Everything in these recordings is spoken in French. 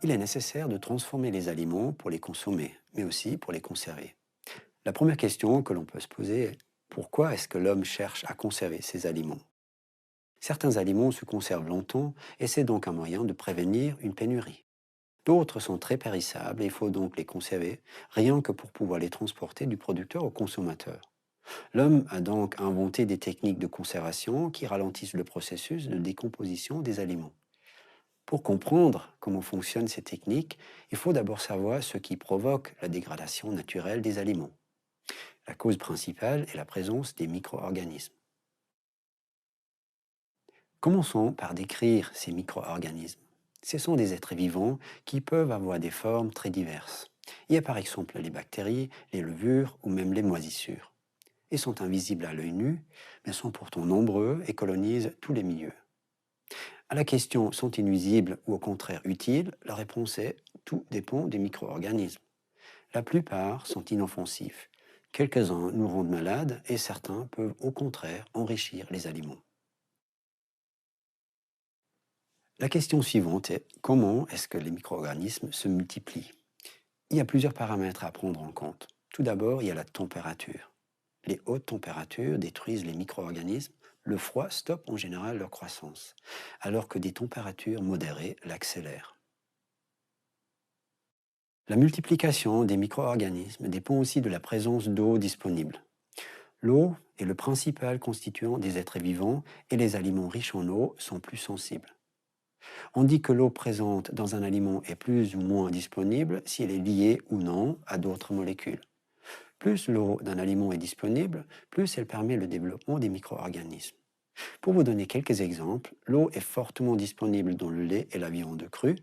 Il est nécessaire de transformer les aliments pour les consommer, mais aussi pour les conserver. La première question que l'on peut se poser est pourquoi est-ce que l'homme cherche à conserver ces aliments? Certains aliments se conservent longtemps et c'est donc un moyen de prévenir une pénurie. D'autres sont très périssables et il faut donc les conserver, rien que pour pouvoir les transporter du producteur au consommateur. L'homme a donc inventé des techniques de conservation qui ralentissent le processus de décomposition des aliments. Pour comprendre comment fonctionnent ces techniques, il faut d'abord savoir ce qui provoque la dégradation naturelle des aliments. La cause principale est la présence des micro-organismes. Commençons par décrire ces micro-organismes. Ce sont des êtres vivants qui peuvent avoir des formes très diverses. Il y a par exemple les bactéries, les levures ou même les moisissures. Ils sont invisibles à l'œil nu, mais sont pourtant nombreux et colonisent tous les milieux. À la question sont-ils nuisibles ou au contraire utiles, la réponse est tout dépend des micro-organismes. La plupart sont inoffensifs. Quelques-uns nous rendent malades et certains peuvent au contraire enrichir les aliments. La question suivante est comment est-ce que les micro-organismes se multiplient? Il y a plusieurs paramètres à prendre en compte. Tout d'abord, il y a la température. Les hautes températures détruisent les micro-organismes, le froid stoppe en général leur croissance, alors que des températures modérées l'accélèrent. La multiplication des micro-organismes dépend aussi de la présence d'eau disponible. L'eau est le principal constituant des êtres vivants et les aliments riches en eau sont plus sensibles. On dit que l'eau présente dans un aliment est plus ou moins disponible si elle est liée ou non à d'autres molécules. Plus l'eau d'un aliment est disponible, plus elle permet le développement des micro-organismes. Pour vous donner quelques exemples, l'eau est fortement disponible dans le lait et la viande crue.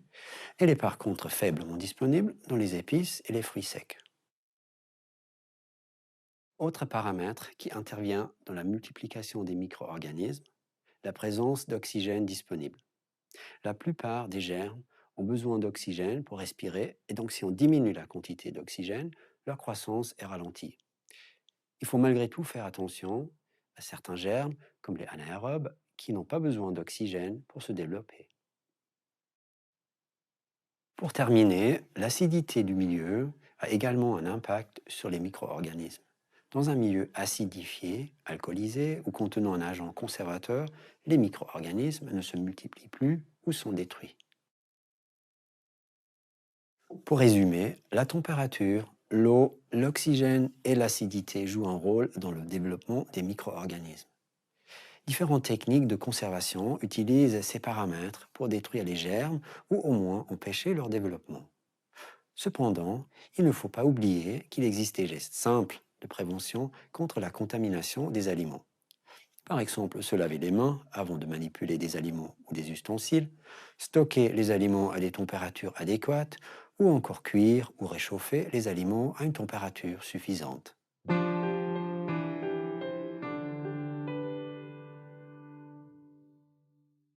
Elle est par contre faiblement disponible dans les épices et les fruits secs. Autre paramètre qui intervient dans la multiplication des micro-organismes, la présence d'oxygène disponible. La plupart des germes ont besoin d'oxygène pour respirer et donc si on diminue la quantité d'oxygène, leur croissance est ralentie. Il faut malgré tout faire attention à certains germes, comme les anaérobes, qui n'ont pas besoin d'oxygène pour se développer. Pour terminer, l'acidité du milieu a également un impact sur les micro-organismes. Dans un milieu acidifié, alcoolisé ou contenant un agent conservateur, les micro-organismes ne se multiplient plus ou sont détruits. Pour résumer, la température, l'eau, l'oxygène et l'acidité jouent un rôle dans le développement des micro-organismes. Différentes techniques de conservation utilisent ces paramètres pour détruire les germes ou au moins empêcher leur développement. Cependant, il ne faut pas oublier qu'il existe des gestes simples de prévention contre la contamination des aliments. Par exemple, se laver les mains avant de manipuler des aliments ou des ustensiles, stocker les aliments à des températures adéquates ou encore cuire ou réchauffer les aliments à une température suffisante.